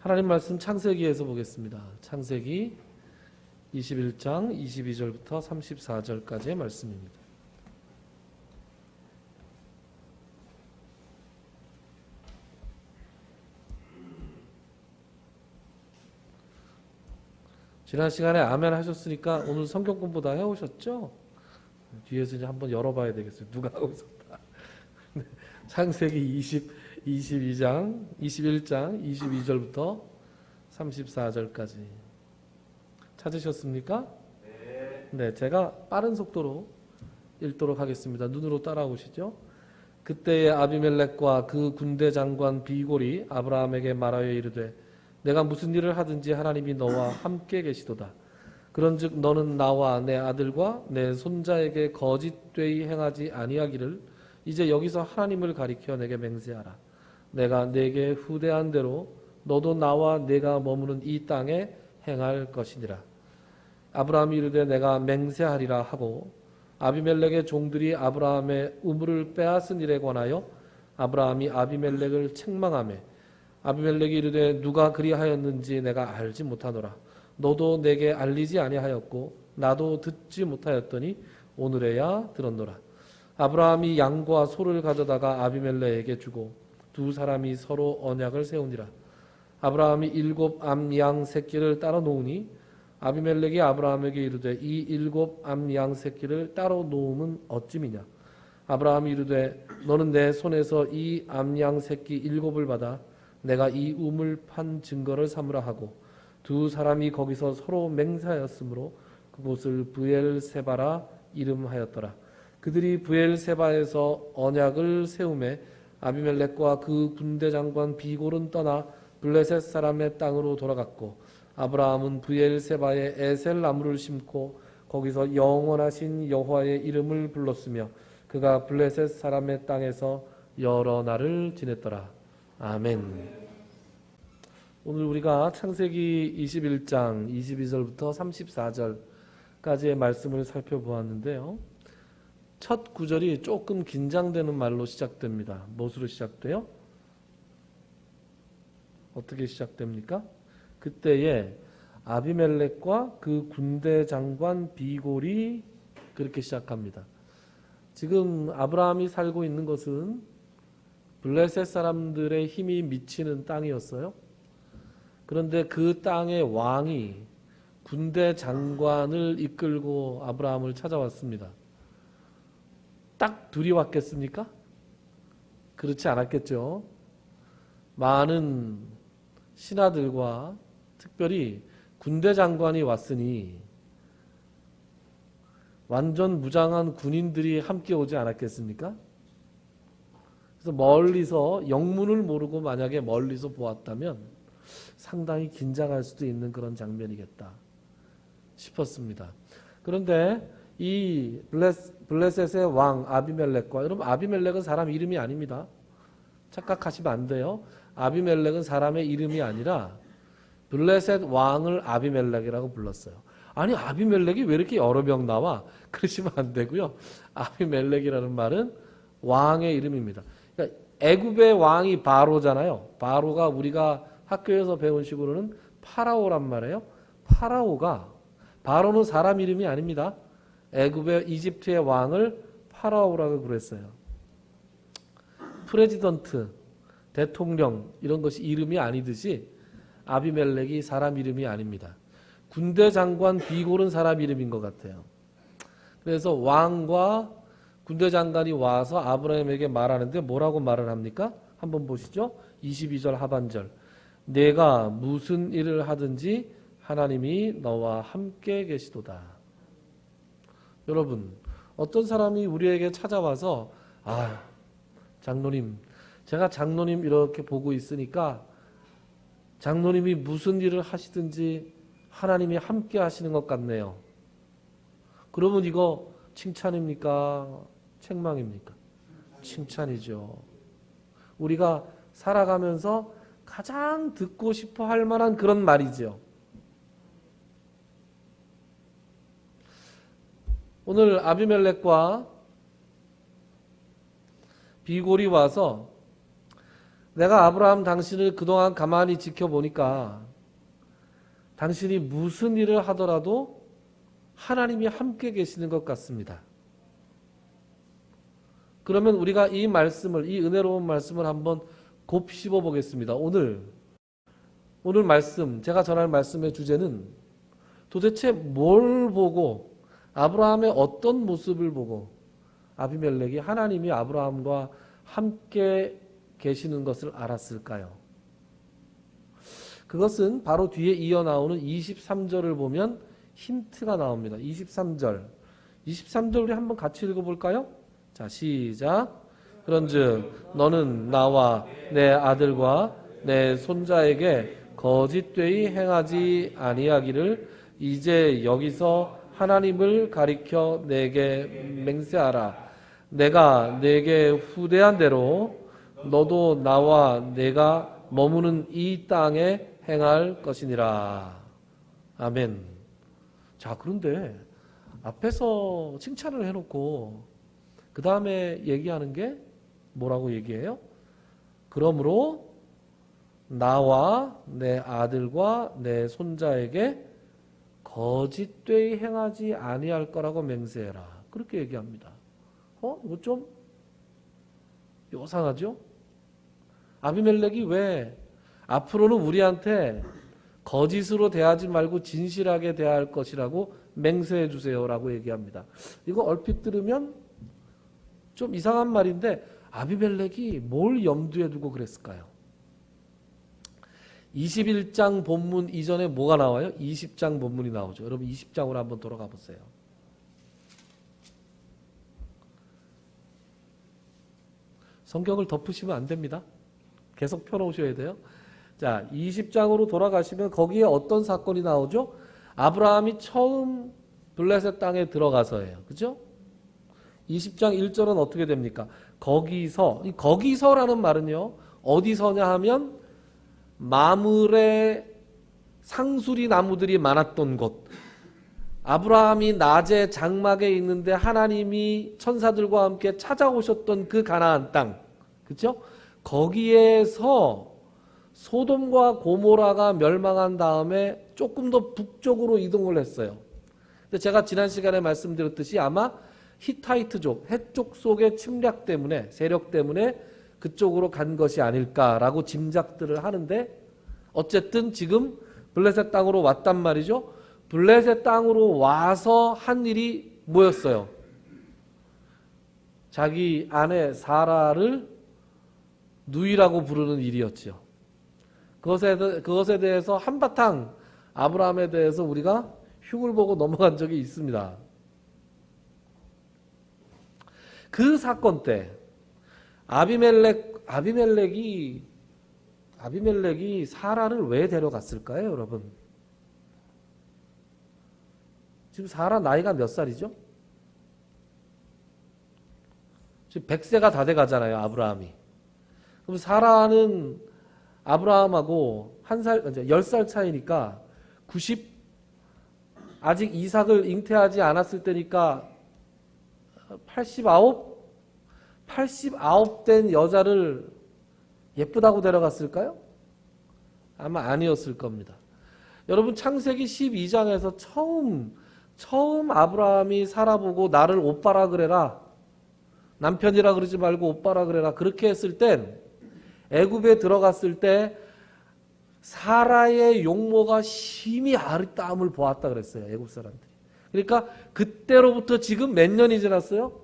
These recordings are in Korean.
하나님 말씀 창세기에서 보겠습니다. 창세기 21장 22절부터 34절까지의 말씀입니다. 지난 시간에 아멘 하셨으니까 오늘 성경 공부 다 해오셨죠? 뒤에서 이제 한번 열어봐야 되겠어요. 누가 하고 있었다. 창세기 21장 22절부터 34절까지 찾으셨습니까? 네, 제가 빠른 속도로 읽도록 하겠습니다. 눈으로 따라오시죠. 그때의 아비멜렉과 그 군대 장관 비골이 아브라함에게 말하여 이르되 내가 무슨 일을 하든지 하나님이 너와 함께 계시도다. 그런즉 너는 나와 내 아들과 내 손자에게 거짓되이 행하지 아니하기를 이제 여기서 하나님을 가리켜 내게 맹세하라. 내가 내게 후대한 대로 너도 나와 내가 머무는 이 땅에 행할 것이니라. 아브라함이 이르되 내가 맹세하리라 하고 아비멜렉의 종들이 아브라함의 우물을 빼앗은 일에 관하여 아브라함이 아비멜렉을 책망하며 아비멜렉이 이르되 누가 그리하였는지 내가 알지 못하노라. 너도 내게 알리지 아니하였고 나도 듣지 못하였더니 오늘에야 들었노라. 아브라함이 양과 소를 가져다가 아비멜렉에게 주고 두 사람이 서로 언약을 세우니라. 아브라함이 7 암양 새끼를 따로 놓으니 아비멜렉이 아브라함에게 이르되 이 7 암양 새끼를 따로 놓음은 어찌미냐. 아브라함이 이르되 너는 내 손에서 이 암양 새끼 7을 받아 내가 이 우물 판 증거를 삼으라 하고 두 사람이 거기서 서로 맹세하였으므로 그곳을 브엘세바라 이름하였더라. 그들이 브엘세바에서 언약을 세우매 아비멜렉과 그 군대 장관 비골은 떠나 블레셋 사람의 땅으로 돌아갔고 아브라함은 브엘세바에 에셀 나무를 심고 거기서 영원하신 여호와의 이름을 불렀으며 그가 블레셋 사람의 땅에서 여러 날을 지냈더라. 아멘. 오늘 우리가 창세기 21장 22절부터 34절까지의 말씀을 살펴보았는데요. 첫 구절이 조금 긴장되는 말로 시작됩니다. 무엇으로 시작돼요? 어떻게 시작됩니까? 그때에 아비멜렉과 그 군대 장관 비골이 그렇게 시작합니다. 지금 아브라함이 살고 있는 것은 블레셋 사람들의 힘이 미치는 땅이었어요. 그런데 그 땅의 왕이 군대 장관을 이끌고 아브라함을 찾아왔습니다. 딱 둘이 왔겠습니까? 그렇지 않았겠죠. 많은 신하들과 특별히 군대 장관이 왔으니 완전 무장한 군인들이 함께 오지 않았겠습니까? 그래서 멀리서 영문을 모르고 만약에 멀리서 보았다면 상당히 긴장할 수도 있는 그런 장면이겠다 싶었습니다. 그런데 이 블레셋의 왕 아비멜렉과, 여러분 아비멜렉은 사람 이름이 아닙니다. 착각하시면 안 돼요. 아비멜렉은 사람의 이름이 아니라 블레셋 왕을 아비멜렉이라고 불렀어요. 아니 아비멜렉이 왜 이렇게 여러 명 나와? 그러시면 안 되고요. 아비멜렉이라는 말은 왕의 이름입니다. 그러니까 애굽의 왕이 바로잖아요. 바로가 우리가 학교에서 배운 식으로는 파라오란 말이에요. 바로는 사람 이름이 아닙니다. 애굽의 이집트의 왕을 파라오라고 그랬어요. 프레지던트, 대통령 이런 것이 이름이 아니듯이 아비멜렉이 사람 이름이 아닙니다. 군대 장관 비골은 사람 이름인 것 같아요. 그래서 왕과 군대 장관이 와서 아브라함에게 말하는데 뭐라고 말을 합니까? 한번 보시죠. 22절 하반절. 내가 무슨 일을 하든지 하나님이 너와 함께 계시도다. 여러분, 어떤 사람이 우리에게 찾아와서 장로님, 제가 장로님 이렇게 보고 있으니까 장로님이 무슨 일을 하시든지 하나님이 함께 하시는 것 같네요. 그러면 이거 칭찬입니까? 책망입니까? 칭찬이죠. 우리가 살아가면서 가장 듣고 싶어 할 만한 그런 말이죠. 오늘 아비멜렉과 비골이 와서 내가 아브라함 당신을 그동안 가만히 지켜보니까 당신이 무슨 일을 하더라도 하나님이 함께 계시는 것 같습니다. 그러면 우리가 이 말씀을, 이 은혜로운 말씀을 한번 곱씹어 보겠습니다. 오늘 말씀, 제가 전할 말씀의 주제는 도대체 뭘 보고, 아브라함의 어떤 모습을 보고 아비멜렉이 하나님이 아브라함과 함께 계시는 것을 알았을까요? 그것은 바로 뒤에 이어나오는 23절을 보면 힌트가 나옵니다. 23절 우리 한번 같이 읽어볼까요? 자, 시작. 그런즉 너는 나와 내 아들과 내 손자에게 거짓되이 행하지 아니하기를 이제 여기서 하나님을 가리켜 내게 맹세하라. 내가 내게 후대한 대로 너도 나와 내가 머무는 이 땅에 행할 것이니라. 아멘. 자, 그런데 앞에서 칭찬을 해놓고 그 다음에 얘기하는 게 뭐라고 얘기해요? 그러므로 나와 내 아들과 내 손자에게 거짓되이 행하지 아니할 거라고 맹세해라. 그렇게 얘기합니다. 이거 좀 요상하죠? 아비멜렉이 왜 앞으로는 우리한테 거짓으로 대하지 말고 진실하게 대할 것이라고 맹세해 주세요라고 얘기합니다. 이거 얼핏 들으면 좀 이상한 말인데 아비멜렉이 뭘 염두에 두고 그랬을까요? 21장 본문 이전에 뭐가 나와요? 20장 본문이 나오죠. 여러분 20장으로 한번 돌아가 보세요. 성경을 덮으시면 안 됩니다. 계속 펴놓으셔야 돼요. 자, 20장으로 돌아가시면 거기에 어떤 사건이 나오죠? 아브라함이 처음 블레셋 땅에 들어가서예요. 그죠? 20장 1절은 어떻게 됩니까? 거기서라는 말은요. 어디서냐 하면 마므레 상수리 나무들이 많았던 곳. 아브라함이 낮에 장막에 있는데 하나님이 천사들과 함께 찾아오셨던 그 가나안 땅. 그렇죠? 거기에서 소돔과 고모라가 멸망한 다음에 조금 더 북쪽으로 이동을 했어요. 근데 제가 지난 시간에 말씀드렸듯이 아마 히타이트족, 해족 속의 침략 때문에, 세력 때문에 그쪽으로 간 것이 아닐까라고 짐작들을 하는데 어쨌든 지금 블레셋 땅으로 왔단 말이죠. 블레셋 땅으로 와서 한 일이 뭐였어요? 자기 아내 사라를 누이라고 부르는 일이었죠. 그것에 대해서 한바탕 아브라함에 대해서 우리가 흉을 보고 넘어간 적이 있습니다. 그 사건 때 아비멜렉이 사라를 왜 데려갔을까요, 여러분? 지금 사라 나이가 몇 살이죠? 지금 100세가 다 돼가잖아요, 아브라함이. 그럼 사라는 아브라함하고 10살 차이니까 아직 이삭을 잉태하지 않았을 때니까 89 된 여자를 예쁘다고 데려갔을까요? 아마 아니었을 겁니다. 여러분 창세기 12장에서 처음 아브라함이 사라보고 나를 오빠라 그래라. 남편이라 그러지 말고 오빠라 그래라. 그렇게 했을 땐 애굽에 들어갔을 때 사라의 용모가 심히 아리따움을 보았다 그랬어요. 애굽 사람들이. 그러니까 그때로부터 지금 몇 년이 지났어요?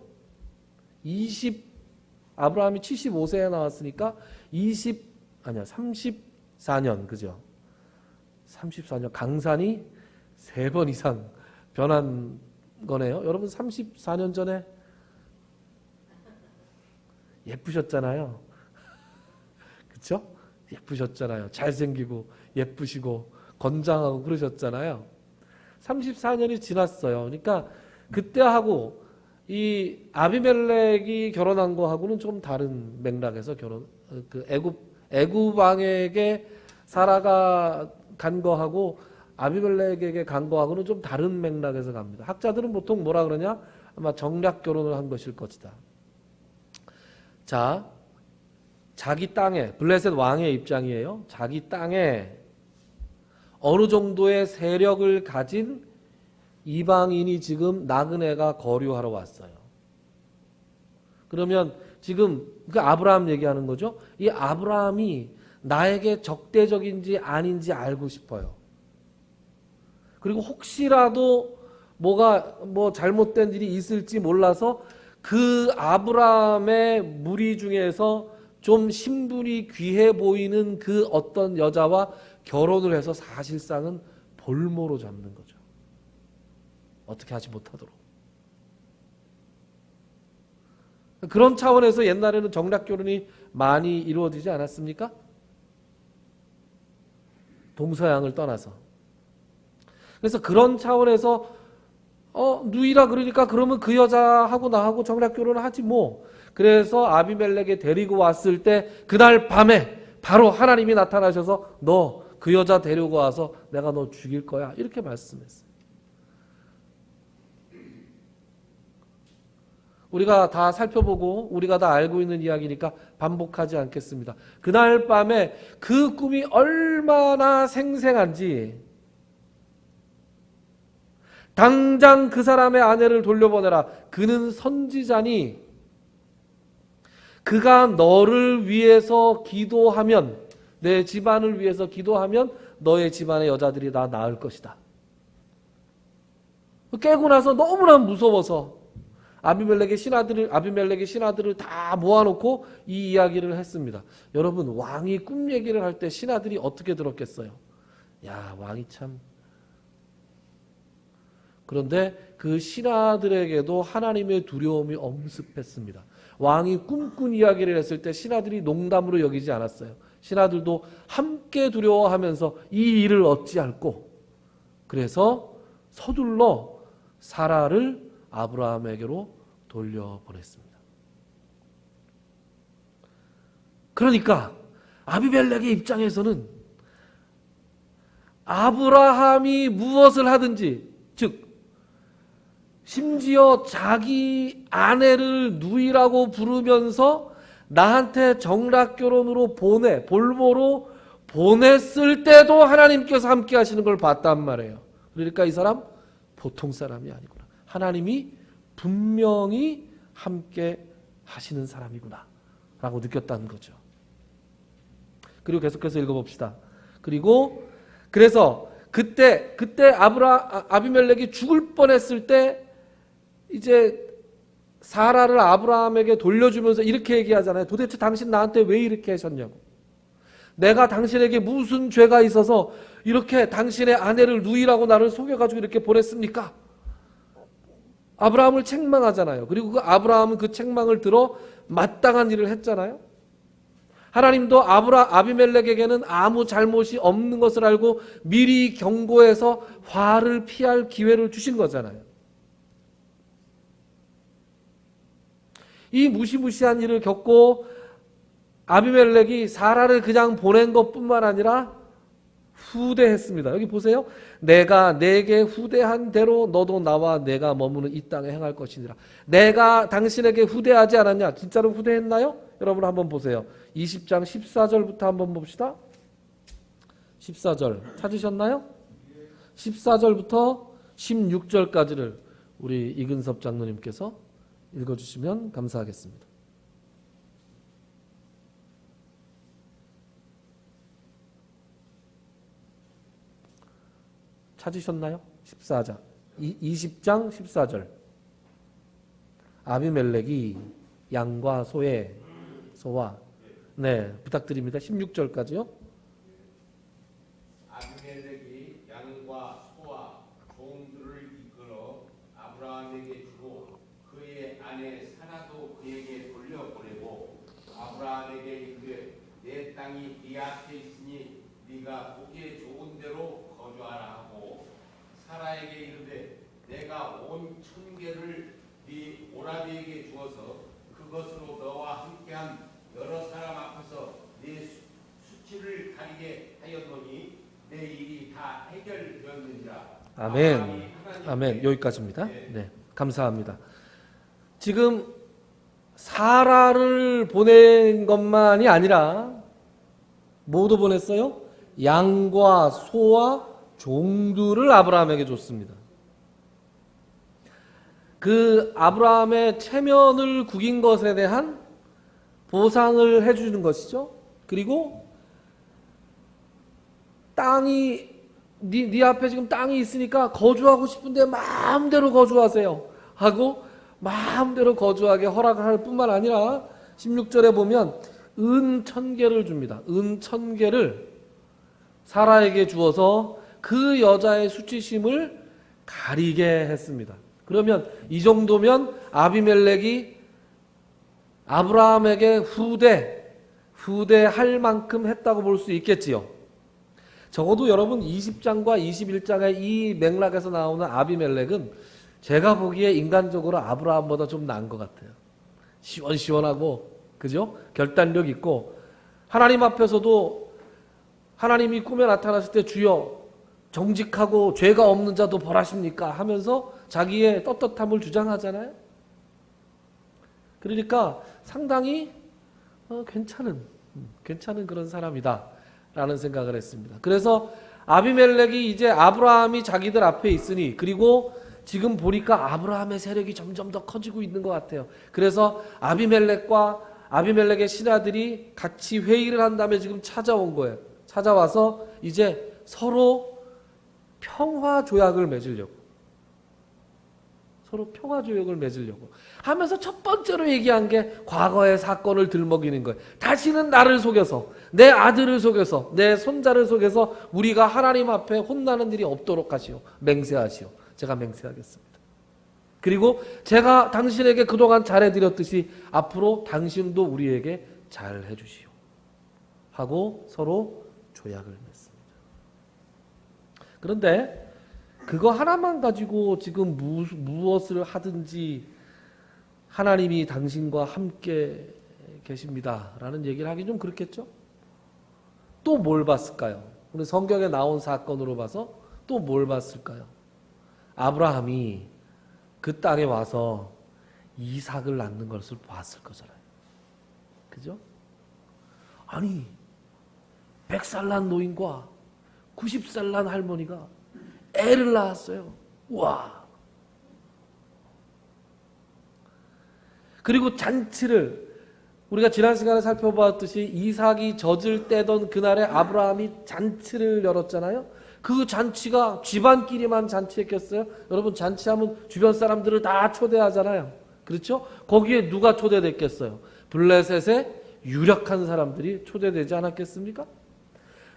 아브라함이 75세에 나왔으니까 34년, 그죠? 34년, 강산이 3번 이상 변한 거네요. 여러분 34년 전에 예쁘셨잖아요. 그쵸? 예쁘셨잖아요. 잘생기고 예쁘시고 건장하고 그러셨잖아요. 34년이 지났어요. 그러니까 그때하고 이 아비멜렉이 결혼한 거하고는 좀 다른 맥락에서 애굽 왕에게 사라가 간 거하고 아비멜렉에게 간 거하고는 좀 다른 맥락에서 갑니다. 학자들은 보통 뭐라 그러냐? 아마 정략 결혼을 한 것일 것이다. 자, 자기 땅에, 블레셋 왕의 입장이에요. 자기 땅에 어느 정도의 세력을 가진 이방인이 지금 나그네가 거류하러 왔어요. 그러면 지금 그 아브라함 얘기하는 거죠. 이 아브라함이 나에게 적대적인지 아닌지 알고 싶어요. 그리고 혹시라도 뭐 잘못된 일이 있을지 몰라서 그 아브라함의 무리 중에서 좀 신분이 귀해 보이는 그 어떤 여자와 결혼을 해서 사실상은 볼모로 잡는 거죠. 어떻게 하지 못하도록. 그런 차원에서 옛날에는 정략결혼이 많이 이루어지지 않았습니까? 동서양을 떠나서. 그래서 그런 차원에서 누이라 그러니까 그러면 그 여자하고 나하고 정략결혼을 하지 뭐. 그래서 아비멜렉에 데리고 왔을 때 그날 밤에 바로 하나님이 나타나셔서 너 그 여자 데리고 와서 내가 너 죽일 거야. 이렇게 말씀했어요. 우리가 다 살펴보고 우리가 다 알고 있는 이야기니까 반복하지 않겠습니다. 그날 밤에 그 꿈이 얼마나 생생한지 당장 그 사람의 아내를 돌려보내라. 그는 선지자니 그가 너를 위해서 기도하면 내 집안을 위해서 기도하면 너의 집안의 여자들이 다 나을 것이다. 깨고 나서 너무나 무서워서 아비멜렉의 신하들을 다 모아놓고 이 이야기를 했습니다. 여러분 왕이 꿈 얘기를 할 때 신하들이 어떻게 들었겠어요? 야 왕이 참. 그런데 그 신하들에게도 하나님의 두려움이 엄습했습니다. 왕이 꿈꾼 이야기를 했을 때 신하들이 농담으로 여기지 않았어요. 신하들도 함께 두려워하면서 이 일을 어찌할꼬. 그래서 서둘러 사라를 아브라함에게로 돌려보냈습니다. 그러니까 아비멜렉의 입장에서는 아브라함이 무엇을 하든지, 즉 심지어 자기 아내를 누이라고 부르면서 나한테 정략결혼으로 볼모로 보냈을 때도 하나님께서 함께 하시는 걸 봤단 말이에요. 그러니까 이 사람 보통 사람이 아니구나. 하나님이 분명히 함께 하시는 사람이구나 라고 느꼈다는 거죠. 그리고 계속해서 읽어봅시다. 그래서 그때 아비멜렉이 죽을 뻔했을 때 이제 사라를 아브라함에게 돌려주면서 이렇게 얘기하잖아요. 도대체 당신 나한테 왜 이렇게 하셨냐고. 내가 당신에게 무슨 죄가 있어서 이렇게 당신의 아내를 누이라고 나를 속여가지고 이렇게 보냈습니까? 아브라함을 책망하잖아요. 그리고 그 아브라함은 그 책망을 들어 마땅한 일을 했잖아요. 하나님도 아비멜렉에게는 아무 잘못이 없는 것을 알고 미리 경고해서 화를 피할 기회를 주신 거잖아요. 이 무시무시한 일을 겪고 아비멜렉이 사라를 그냥 보낸 것뿐만 아니라 후대했습니다. 여기 보세요. 내가 내게 후대한 대로 너도 나와 내가 머무는 이 땅에 행할 것이니라. 내가 당신에게 후대하지 않았냐? 진짜로 후대했나요? 여러분 한번 보세요. 20장 14절부터 한번 봅시다. 14절 찾으셨나요? 14절부터 16절까지를 우리 이근섭 장로님께서 읽어주시면 감사하겠습니다. 찾으셨나요? 14장 20장 14절. 아비멜렉이 양과 소와 네 부탁드립니다. 16절까지요. 아비멜렉이 양과 소와 종들을 이끌어 아브라함에게 주고 그의 아내 사라도 그에게 돌려보내고 아브라함에게 이르되 내 땅이 네 앞에 있으니 네가 보기에 좋은 대로 거주하라 하고 사라에게 이르되 내가 온 1000개를 네 오라비에게 주어서 그것으로 너와 함께한 여러 사람 앞에서 네 수치를 가리게 하였노니 내 일이 다 해결되었느니라. 아멘. 아멘. 여기까지입니다. 네, 감사합니다. 지금 사라를 보낸 것만이 아니라 뭐도 보냈어요? 양과 소와 종들을 아브라함에게 줬습니다. 그 아브라함의 체면을 구긴 것에 대한 보상을 해주는 것이죠. 그리고 땅이 네 앞에 지금 땅이 있으니까 거주하고 싶은데 마음대로 거주하세요 하고 마음대로 거주하게 허락할 뿐만 아니라 16절에 보면 은 1000개를 줍니다. 은 1000개를 사라에게 주어서 그 여자의 수치심을 가리게 했습니다. 그러면 이 정도면 아비멜렉이 아브라함에게 후대할 만큼 했다고 볼 수 있겠지요. 적어도 여러분 20장과 21장의 이 맥락에서 나오는 아비멜렉은 제가 보기에 인간적으로 아브라함보다 좀 나은 것 같아요. 시원시원하고, 그죠? 결단력 있고, 하나님 앞에서도 하나님이 꿈에 나타났을 때 주여 정직하고 죄가 없는 자도 벌하십니까? 하면서 자기의 떳떳함을 주장하잖아요. 그러니까 상당히 괜찮은 그런 사람이다 라는 생각을 했습니다. 그래서 아비멜렉이 이제 아브라함이 자기들 앞에 있으니, 그리고 지금 보니까 아브라함의 세력이 점점 더 커지고 있는 것 같아요. 그래서 아비멜렉의 신하들이 같이 회의를 한 다음에 지금 찾아온 거예요. 찾아와서 이제 서로 평화 조약을 맺으려고 하면서 첫 번째로 얘기한 게 과거의 사건을 들먹이는 거예요. 다시는 나를 속여서, 내 아들을 속여서, 내 손자를 속여서 우리가 하나님 앞에 혼나는 일이 없도록 하시오. 맹세하시오. 제가 맹세하겠습니다. 그리고 제가 당신에게 그동안 잘해드렸듯이 앞으로 당신도 우리에게 잘해주시오 하고 서로 조약을 맺습니다. 그런데 그거 하나만 가지고 지금 무엇을 하든지 하나님이 당신과 함께 계십니다 라는 얘기를 하기 좀 그렇겠죠? 또 뭘 봤을까요? 우리 성경에 나온 사건으로 봐서 또 뭘 봤을까요? 아브라함이 그 땅에 와서 이삭을 낳는 것을 봤을 거잖아요. 그죠? 아니 100살 난 노인과 90살 난 할머니가 애를 낳았어요. 와. 그리고 잔치를 우리가 지난 시간에 살펴보았듯이 이삭이 젖을 떼던 그날에 아브라함이 잔치를 열었잖아요. 그 잔치가 집안끼리만 잔치했겠어요? 여러분 잔치하면 주변 사람들을 다 초대하잖아요. 그렇죠? 거기에 누가 초대됐겠어요? 블레셋의 유력한 사람들이 초대되지 않았겠습니까?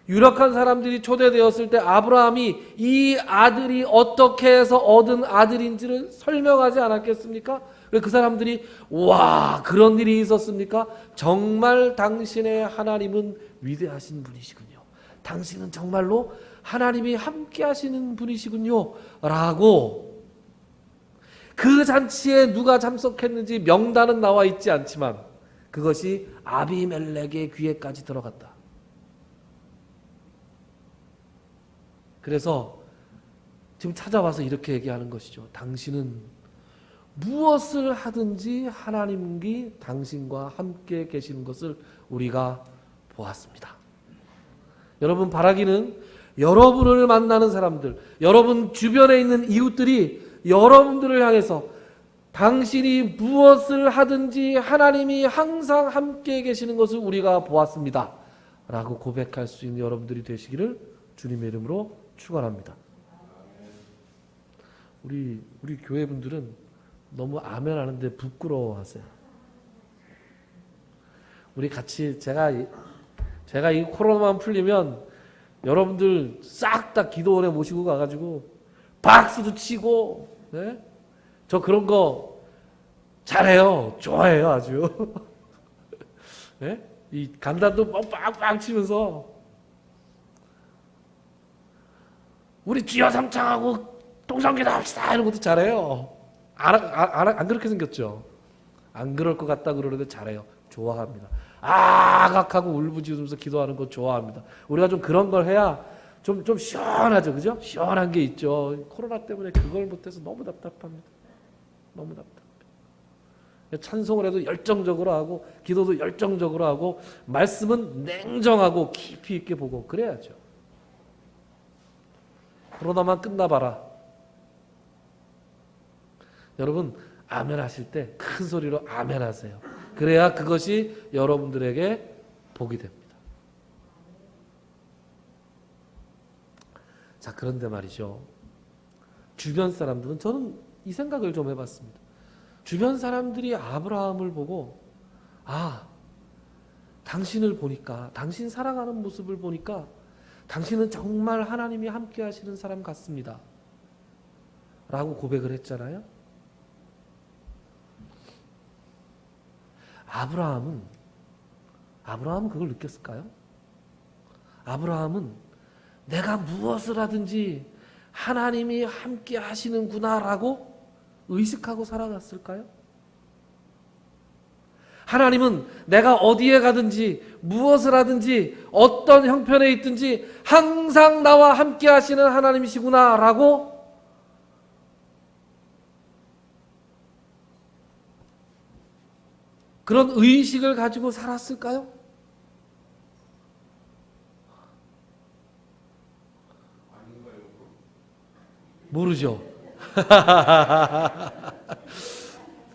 유력한 사람들이 초대되었을 때 아브라함이 이 아들이 어떻게 해서 얻은 아들인지를 설명하지 않았겠습니까? 그 사람들이 와 그런 일이 있었습니까? 정말 당신의 하나님은 위대하신 분이시군요. 당신은 정말로 하나님이 함께 하시는 분이시군요 라고 그 잔치에 누가 참석했는지 명단은 나와 있지 않지만 그것이 아비멜렉의 귀에까지 들어갔다. 그래서 지금 찾아와서 이렇게 얘기하는 것이죠. 당신은 무엇을 하든지 하나님이 당신과 함께 계시는 것을 우리가 보았습니다. 여러분 바라기는 여러분을 만나는 사람들, 여러분 주변에 있는 이웃들이 여러분들을 향해서 당신이 무엇을 하든지 하나님이 항상 함께 계시는 것을 우리가 보았습니다 라고 고백할 수 있는 여러분들이 되시기를 주님의 이름으로 축원합니다. 우리 교회분들은 너무 아멘 하는데 부끄러워하세요. 우리 같이 제가 이 코로나만 풀리면 여러분들 싹 다 기도원에 모시고 가가지고 박수도 치고, 네? 저 그런 거 잘해요. 좋아해요 아주. 네? 이 간단도 빵빵 치면서 우리 주여 삼창하고 동성기도 합시다 이런 것도 잘해요. 안 그렇게 생겼죠? 안 그럴 것 같다 그러는데 잘해요. 좋아합니다. 아각하고 울부짖으면서 기도하는 거 좋아합니다. 우리가 좀 그런 걸 해야 좀 시원하죠. 그죠? 시원한 게 있죠. 코로나 때문에 그걸 못해서 너무 답답합니다. 너무 답답해요. 찬송을 해도 열정적으로 하고 기도도 열정적으로 하고 말씀은 냉정하고 깊이 있게 보고 그래야죠. 그러다만 끝나봐라. 여러분 아멘 하실 때 큰 소리로 아멘 하세요. 그래야 그것이 여러분들에게 복이 됩니다. 자, 그런데 말이죠. 주변 사람들은, 저는 이 생각을 좀 해봤습니다. 주변 사람들이 아브라함을 보고, 아, 당신을 보니까, 당신 살아가는 모습을 보니까 당신은 정말 하나님이 함께 하시는 사람 같습니다 라고 고백을 했잖아요. 아브라함은 그걸 느꼈을까요? 아브라함은 내가 무엇을 하든지 하나님이 함께 하시는구나 라고 의식하고 살아갔을까요? 하나님은 내가 어디에 가든지 무엇을 하든지 어떤 형편에 있든지 항상 나와 함께 하시는 하나님이시구나 라고 그런 의식을 가지고 살았을까요? 모르죠.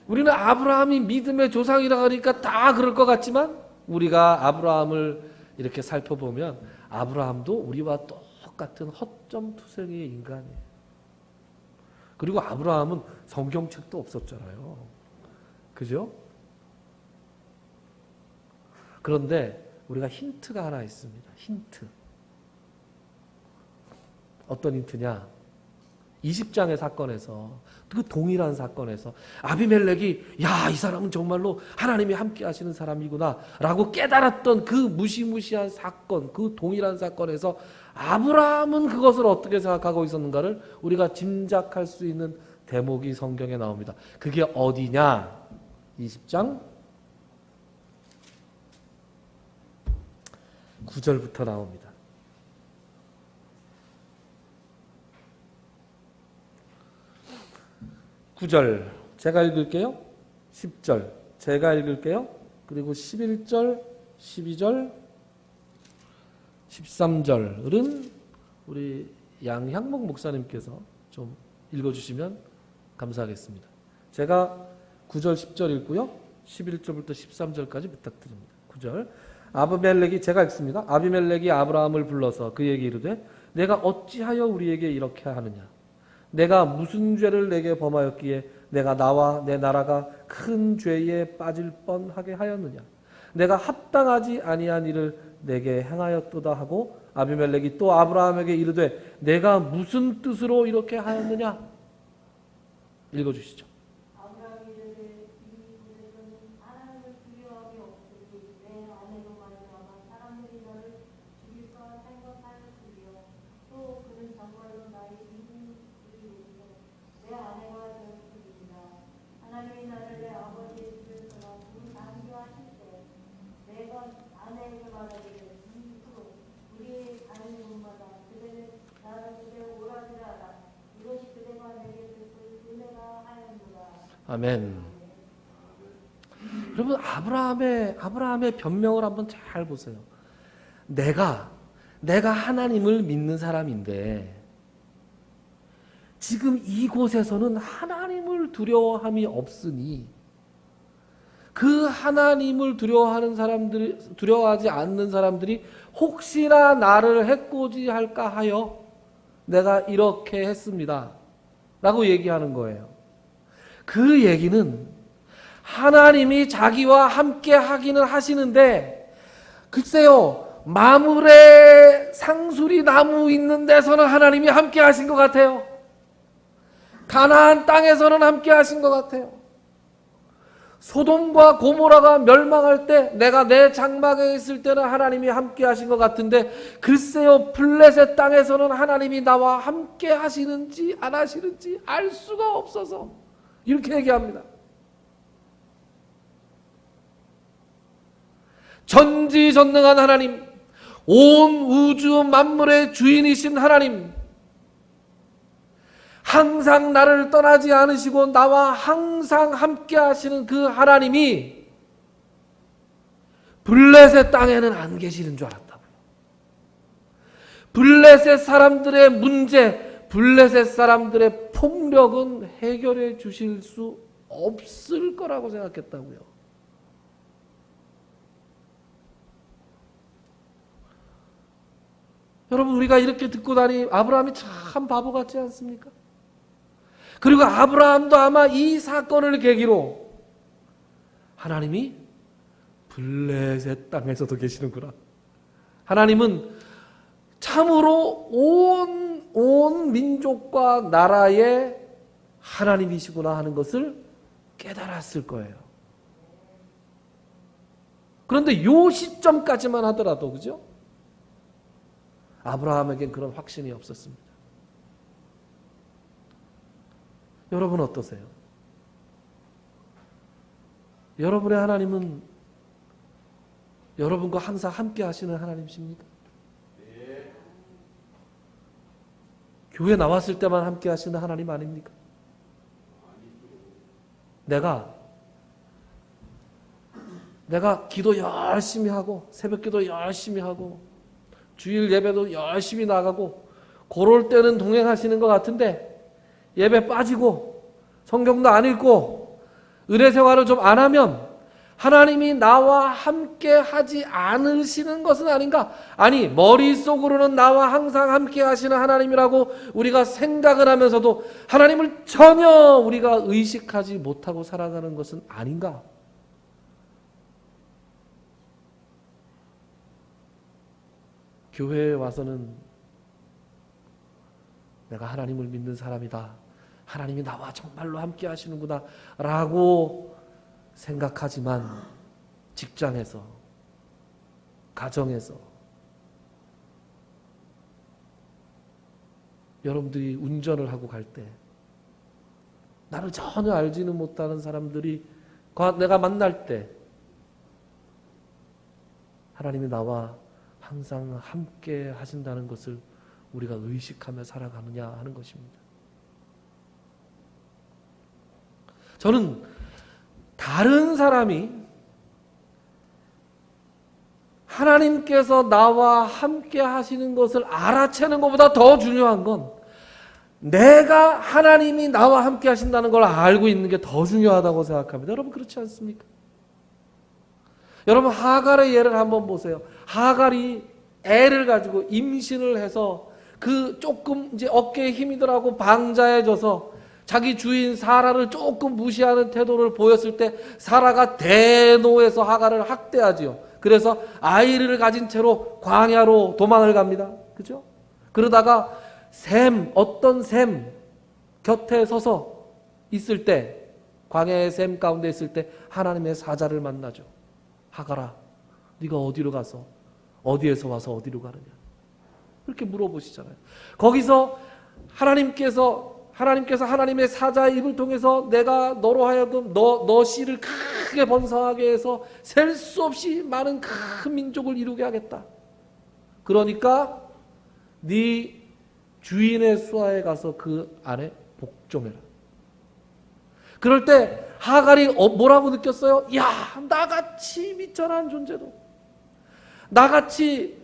우리는 아브라함이 믿음의 조상이라 하니까 다 그럴 것 같지만 우리가 아브라함을 이렇게 살펴보면 아브라함도 우리와 똑같은 허점투성이의 인간이에요. 그리고 아브라함은 성경책도 없었잖아요. 그죠? 그런데 우리가 힌트가 하나 있습니다. 힌트. 어떤 힌트냐? 20장의 사건에서, 그 동일한 사건에서 아비멜렉이 야, 이 사람은 정말로 하나님이 함께 하시는 사람이구나 라고 깨달았던 그 무시무시한 사건, 그 동일한 사건에서 아브라함은 그것을 어떻게 생각하고 있었는가를 우리가 짐작할 수 있는 대목이 성경에 나옵니다. 그게 어디냐? 20장 9절부터 나옵니다. 9절 제가 읽을게요. 10절 제가 읽을게요. 그리고 11절, 12절, 13절은 우리 양향목 목사님께서 좀 읽어주시면 감사하겠습니다. 제가 9절, 10절 읽고요. 11절부터 13절까지 부탁드립니다. 9절 아비멜렉이, 제가 읽습니다. 아비멜렉이 아브라함을 불러서 그에게 이르되 내가 어찌하여 우리에게 이렇게 하느냐? 내가 무슨 죄를 내게 범하였기에 내가 나와 내 나라가 큰 죄에 빠질 뻔하게 하였느냐? 내가 합당하지 아니한 일을 내게 행하였도다 하고 아비멜렉이 또 아브라함에게 이르되 내가 무슨 뜻으로 이렇게 하였느냐? 읽어주시죠. 아멘. 여러분 아브라함의 변명을 한번 잘 보세요. 내가 하나님을 믿는 사람인데 지금 이곳에서는 하나님을 두려워함이 없으니 그 하나님을 두려워하지 않는 사람들이 혹시나 나를 해코지할까 하여 내가 이렇게 했습니다 라고 얘기하는 거예요. 그 얘기는 하나님이 자기와 함께 하기는 하시는데 글쎄요, 마물에 상수리 나무 있는 데서는 하나님이 함께 하신 것 같아요. 가나안 땅에서는 함께 하신 것 같아요. 소돔과 고모라가 멸망할 때 내가 내 장막에 있을 때는 하나님이 함께 하신 것 같은데 글쎄요, 블레셋 땅에서는 하나님이 나와 함께 하시는지 안 하시는지 알 수가 없어서 이렇게 얘기합니다. 전지전능한 하나님, 온 우주 만물의 주인이신 하나님, 항상 나를 떠나지 않으시고 나와 항상 함께 하시는 그 하나님이 블레셋 땅에는 안 계시는 줄 알았다고요. 블레셋 사람들의 문제, 블레셋 사람들의 폭력은 해결해 주실 수 없을 거라고 생각했다고요. 여러분, 우리가 이렇게 듣고 나니 아브라함이 참 바보 같지 않습니까? 그리고 아브라함도 아마 이 사건을 계기로 하나님이 블레셋 땅에서도 계시는구나. 하나님은 참으로 온 민족과 나라의 하나님이시구나 하는 것을 깨달았을 거예요. 그런데 요 시점까지만 하더라도, 그죠? 아브라함에겐 그런 확신이 없었습니다. 여러분 어떠세요? 여러분의 하나님은 여러분과 항상 함께 하시는 하나님이십니까? 네. 교회 나왔을 때만 함께 하시는 하나님 아닙니까? 내가 기도 열심히 하고 새벽 기도 열심히 하고 주일 예배도 열심히 나가고 그럴 때는 동행하시는 것 같은데 예배 빠지고 성경도 안 읽고 은혜 생활을 좀 안 하면 하나님이 나와 함께 하지 않으시는 것은 아닌가? 아니, 머릿속으로는 나와 항상 함께 하시는 하나님이라고 우리가 생각을 하면서도 하나님을 전혀 우리가 의식하지 못하고 살아가는 것은 아닌가? 교회에 와서는 내가 하나님을 믿는 사람이다. 하나님이 나와 정말로 함께 하시는구나 라고 생각하지만 직장에서, 가정에서 여러분들이 운전을 하고 갈 때 나를 전혀 알지는 못하는 사람들이 내가 만날 때 하나님이 나와 항상 함께 하신다는 것을 우리가 의식하며 살아가느냐 하는 것입니다. 저는 다른 사람이 하나님께서 나와 함께 하시는 것을 알아채는 것보다 더 중요한 건 내가 하나님이 나와 함께 하신다는 걸 알고 있는 게 더 중요하다고 생각합니다. 여러분 그렇지 않습니까? 여러분 하갈의 예를 한번 보세요. 하갈이 애를 가지고 임신을 해서 그 조금 이제 어깨에 힘이 들어가고 방자해져서 자기 주인 사라를 조금 무시하는 태도를 보였을 때 사라가 대노해서 하갈을 학대하지요. 그래서 아이를 가진 채로 광야로 도망을 갑니다. 그죠? 그러다가 어떤 샘 곁에 서서 있을 때, 광야의 샘 가운데 있을 때 하나님의 사자를 만나죠. 하갈아, 네가 어디로 가서 어디에서 와서 어디로 가느냐? 그렇게 물어보시잖아요. 거기서 하나님께서 하나님의 사자의 입을 통해서 내가 너로 하여금 너 씨를 크게 번성하게 해서 셀 수 없이 많은 큰 민족을 이루게 하겠다. 그러니까 네 주인의 수하에 가서 그 안에 복종해라. 그럴 때 하갈이 뭐라고 느꼈어요? 야, 나같이 미천한 존재도, 나같이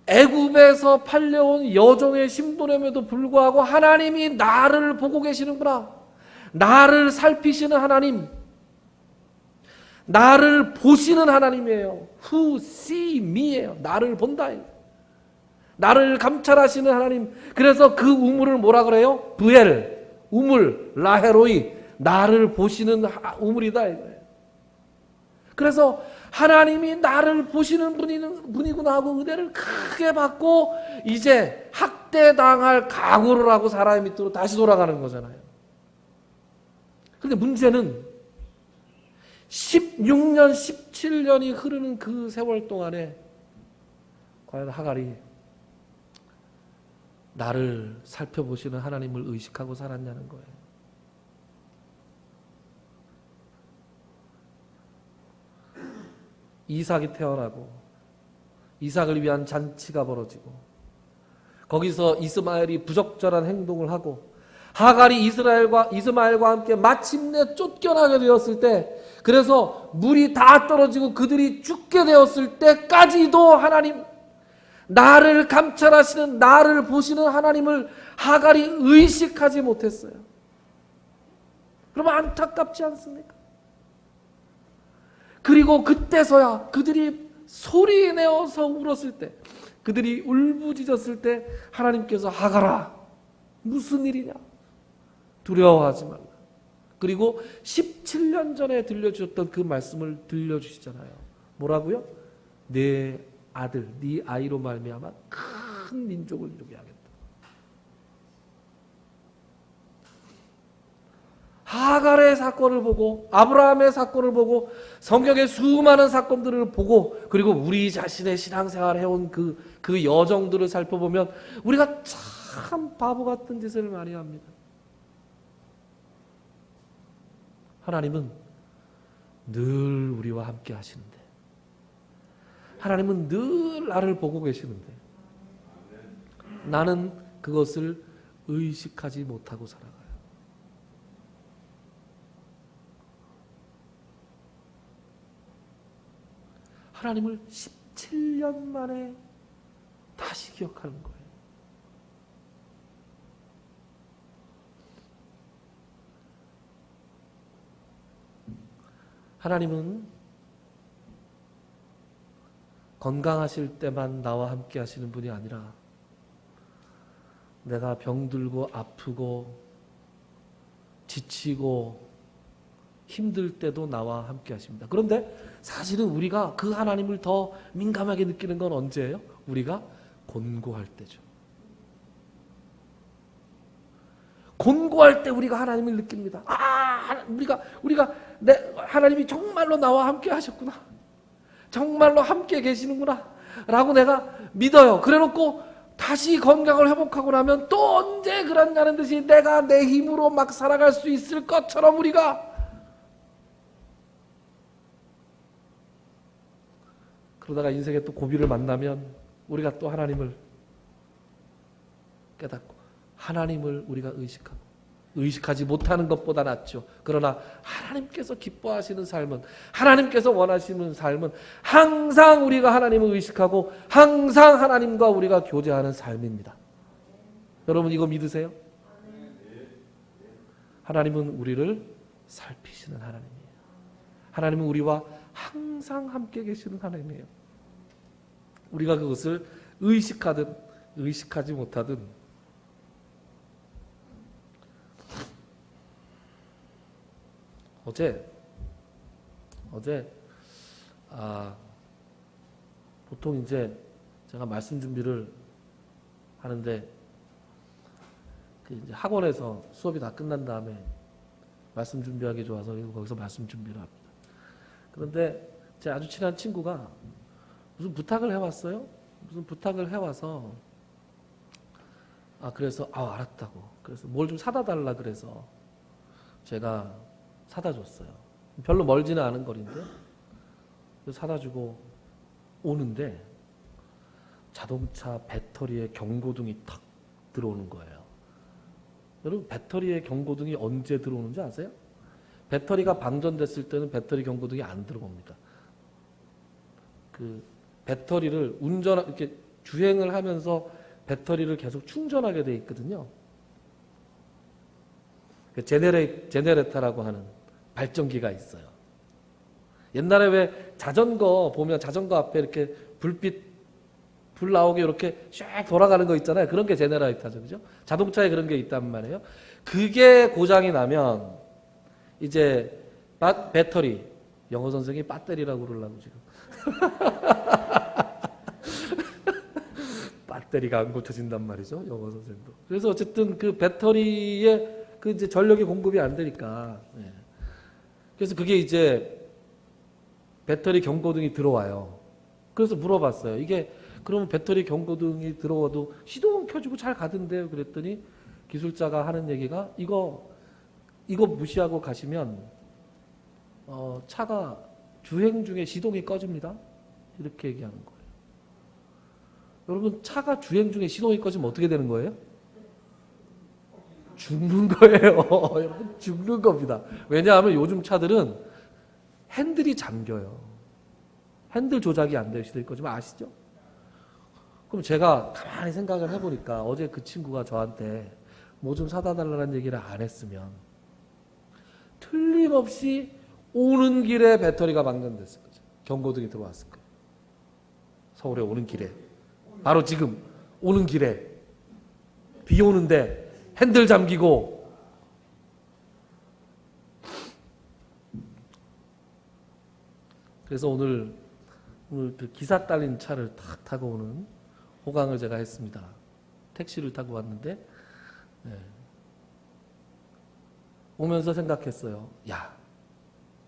애굽에서 팔려온 여종의 신분임에도 불구하고 하나님이 나를 보고 계시는구나. 나를 살피시는 하나님, 나를 보시는 하나님이에요. Who see me예요. 나를 본다. 나를 감찰하시는 하나님. 그래서 그 우물을 뭐라 그래요? 브엘, 우물, 라헤로이, 나를 보시는 우물이다 이거예요. 그래서 하나님이 나를 보시는 분이구나 하고 은혜를 크게 받고 이제 학대당할 각오를 하고 사람의 밑으로 다시 돌아가는 거잖아요. 그런데 문제는 16년, 17년이 흐르는 그 세월 동안에 과연 하갈이 나를 살펴보시는 하나님을 의식하고 살았냐는 거예요. 이삭이 태어나고 이삭을 위한 잔치가 벌어지고 거기서 이스마엘이 부적절한 행동을 하고 하갈이 이스마엘과 함께 마침내 쫓겨나게 되었을 때, 그래서 물이 다 떨어지고 그들이 죽게 되었을 때까지도 하나님, 나를 감찰하시는, 나를 보시는 하나님을 하갈이 의식하지 못했어요. 그러면 안타깝지 않습니까? 그리고 그때서야 그들이 소리내어서 울었을 때, 그들이 울부짖었을 때 하나님께서 하갈아, 무슨 일이냐? 두려워하지 말라. 그리고 17년 전에 들려주셨던 그 말씀을 들려주시잖아요. 뭐라고요? 내 아들, 네 아이로 말미암아 큰 민족을 이루게 하겠다. 하갈의 사건을 보고, 아브라함의 사건을 보고, 성경의 수많은 사건들을 보고, 그리고 우리 자신의 신앙생활을 해온 그 여정들을 살펴보면 우리가 참 바보 같은 짓을 많이 합니다. 하나님은 늘 우리와 함께 하시는데, 하나님은 늘 나를 보고 계시는데, 나는 그것을 의식하지 못하고 살아가요. 하나님을 17년 만에 다시 기억하는 거예요. 하나님은 건강하실 때만 나와 함께 하시는 분이 아니라 내가 병들고 아프고 지치고 힘들 때도 나와 함께 하십니다. 그런데 사실은 우리가 그 하나님을 더 민감하게 느끼는 건 언제예요? 우리가 곤고할 때죠. 곤고할 때 우리가 하나님을 느낍니다. 우리가 하나님이 정말로 나와 함께 하셨구나. 정말로 함께 계시는구나. 라고 내가 믿어요. 그래놓고 다시 건강을 회복하고 나면 또 언제 그랬냐는 듯이 내가 내 힘으로 막 살아갈 수 있을 것처럼 우리가, 그러다가 인생에 또 고비를 만나면 우리가 또 하나님을 깨닫고 하나님을 우리가 의식하지 못하는 것보다 낫죠. 그러나 하나님께서 기뻐하시는 삶은, 하나님께서 원하시는 삶은 항상 우리가 하나님을 의식하고 항상 하나님과 우리가 교제하는 삶입니다. 여러분 이거 믿으세요? 하나님은 우리를 살피시는 하나님이에요. 하나님은 우리와 항상 함께 계시는 하나님이에요. 우리가 그것을 의식하든 의식하지 못하든 어제 보통 이제 제가 말씀 준비를 하는데 이제 학원에서 수업이 다 끝난 다음에 말씀 준비하기 좋아서 거기서 말씀 준비를 합니다. 그런데 제 아주 친한 친구가 무슨 부탁을 해왔어요. 무슨 부탁을 해와서 그래서 알았다고. 그래서 뭘 좀 사다 달라 그래서 제가 사다 줬어요. 별로 멀지는 않은 거리인데 사다 주고 오는데 자동차 배터리에 경고등이 탁 들어오는 거예요. 여러분 배터리에 경고등이 언제 들어오는지 아세요? 배터리가 방전됐을 때는 배터리 경고등이 안 들어옵니다. 그 배터리를 이렇게 주행을 하면서 배터리를 계속 충전하게 돼 있거든요. 그 제네레이터라고 하는 발전기가 있어요. 옛날에 왜 자전거 보면 자전거 앞에 이렇게 불 나오게 이렇게 쫙 돌아가는 거 있잖아요. 그런 게 제네레이터죠. 그죠? 자동차에 그런 게 있단 말이에요. 그게 고장이 나면 이제 배터리, 영어 선생님이 배터리라고 그러려고 지금. 배터리가 안 고쳐진단 말이죠. 영어 선생도. 그래서 어쨌든 그 배터리에 그 이제 전력이 공급이 안 되니까. 네. 그래서 그게 이제 배터리 경고등이 들어와요. 그래서 물어봤어요. 이게 그러면 배터리 경고등이 들어와도 시동은 켜주고 잘 가던데요. 그랬더니 기술자가 하는 얘기가 이거 무시하고 가시면 차가 주행 중에 시동이 꺼집니다. 이렇게 얘기하는 거예요. 여러분 차가 주행 중에 시동이 꺼지면 어떻게 되는 거예요? 죽는 거예요. 여러분, 죽는 겁니다. 왜냐하면 요즘 차들은 핸들이 잠겨요. 핸들 조작이 안 되는 시대일 거지만 아시죠? 그럼 제가 가만히 생각을 해보니까 어제 그 친구가 저한테 뭐 좀 사다 달라는 얘기를 안 했으면 틀림없이 오는 길에 배터리가 방전됐을 거죠. 경고등이 들어왔을 거예요. 서울에 오는 길에. 바로 지금 오는 길에 비 오는데 핸들 잠기고. 그래서 오늘 그 기사 딸린 차를 탁 타고 오는 호강을 제가 했습니다. 택시를 타고 왔는데 오면서 생각했어요. 야,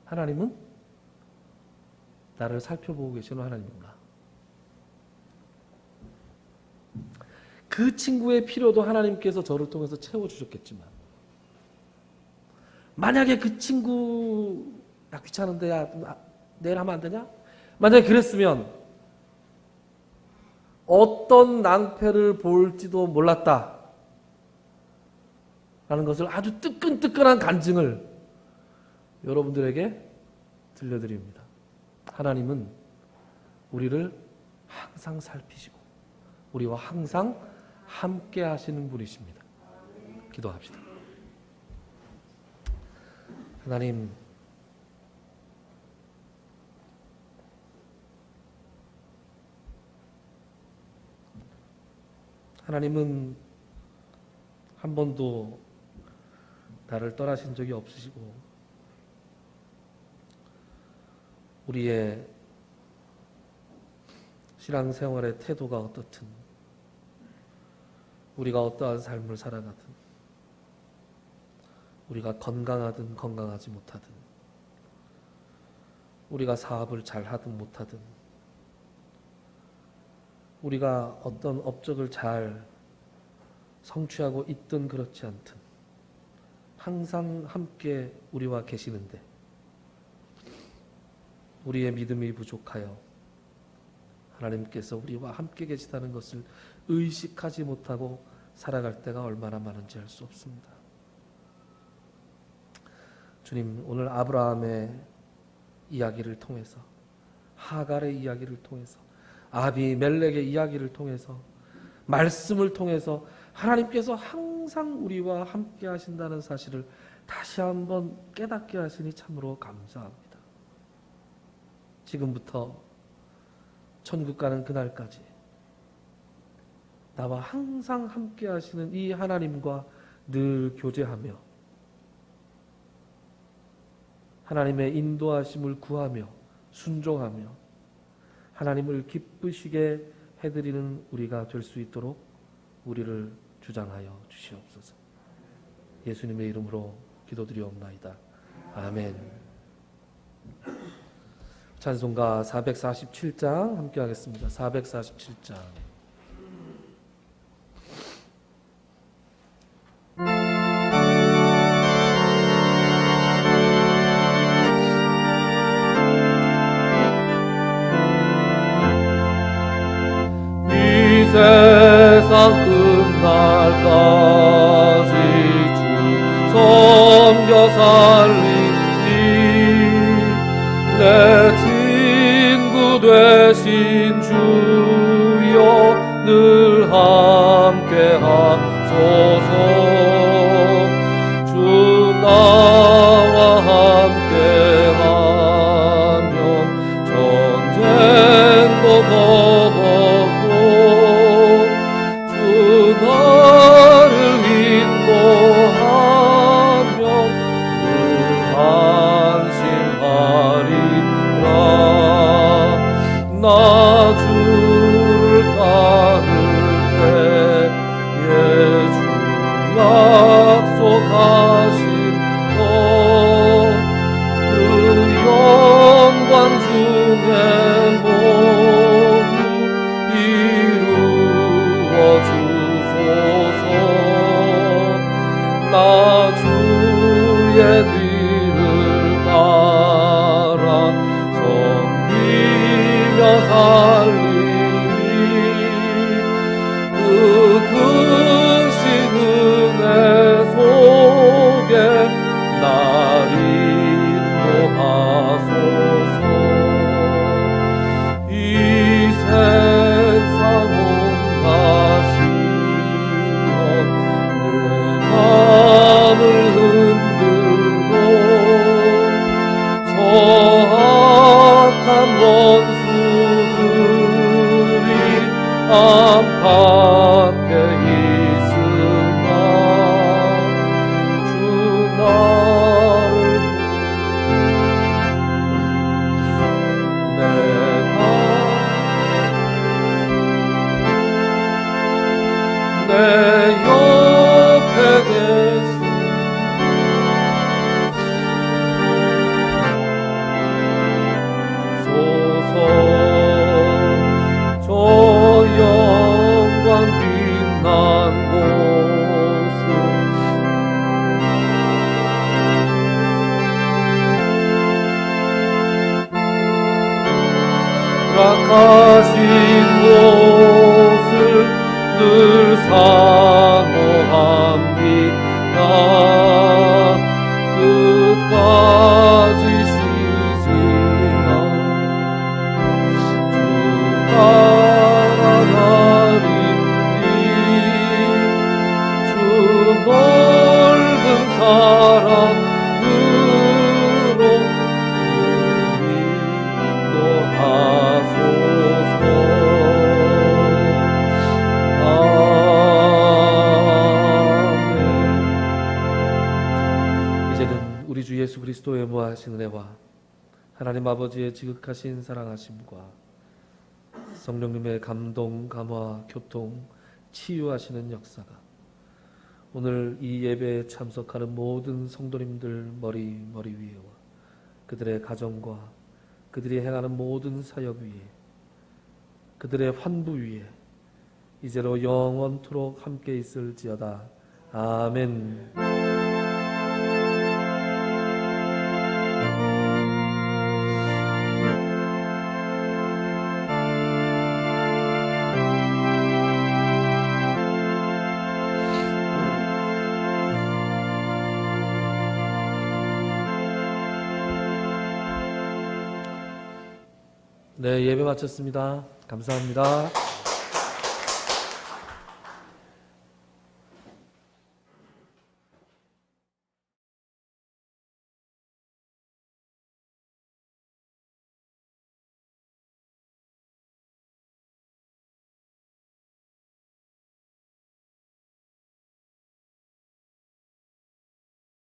하나님은 나를 살펴보고 계시는 하나님이구나. 그 친구의 필요도 하나님께서 저를 통해서 채워주셨겠지만 만약에 그 친구 야 귀찮은데 야 내일 하면 안 되냐? 만약에 그랬으면 어떤 낭패를 볼지도 몰랐다 라는 것을 아주 뜨끈뜨끈한 간증을 여러분들에게 들려드립니다. 하나님은 우리를 항상 살피시고 우리와 항상 함께 하시는 분이십니다. 기도합시다. 하나님은 한 번도 나를 떠나신 적이 없으시고 우리의 신앙생활의 태도가 어떻든 우리가 어떠한 삶을 살아가든 우리가 건강하든 건강하지 못하든 우리가 사업을 잘하든 못하든 우리가 어떤 업적을 잘 성취하고 있든 그렇지 않든 항상 함께 우리와 계시는데 우리의 믿음이 부족하여 하나님께서 우리와 함께 계시다는 것을 의식하지 못하고 살아갈 때가 얼마나 많은지 알 수 없습니다. 주님, 오늘 아브라함의 이야기를 통해서 하갈의 이야기를 통해서 아비멜렉의 이야기를 통해서 말씀을 통해서 하나님께서 항상 우리와 함께 하신다는 사실을 다시 한번 깨닫게 하시니 참으로 감사합니다. 지금부터 천국 가는 그날까지 나와 항상 함께 하시는 이 하나님과 늘 교제하며 하나님의 인도하심을 구하며 순종하며 하나님을 기쁘시게 해드리는 우리가 될 수 있도록 우리를 주장하여 주시옵소서. 예수님의 이름으로 기도드리옵나이다. 아멘. 찬송가 447장 함께 하겠습니다. 447장. 세상 끝날까지 주 섬겨 살리니 내 친구 되신 주여 늘 함께 하소서. 주 나와 함께 하면 전쟁도 겁없고 나를 인도하며 늘 안심하리라. 나 주를 따를 때에 주 약속하신 그 영광 중에 모두 이루어 나 주의 뒤를 따라 섬기며 살리니 그 크신 은혜 속 옆에 계신 소서 저 영광 빛난 곳을 락하신 곳을 늘 사모합니다. 끝까지 쉬지 않 주 따라가리니 주 넓은 사랑으로 인도하소서. 아멘. 이제는 우리 주 예수 그리스도의 무하신 은혜와 하나님 아버지의 지극하신 사랑하심과 성령님의 감동, 감화, 교통, 치유하시는 역사가 오늘 이 예배에 참석하는 모든 성도님들 머리 위에와 그들의 가정과 그들이 행하는 모든 사역 위에 그들의 환부 위에 이제로 영원토록 함께 있을지어다. 아멘. 네, 예배 마쳤습니다. 감사합니다.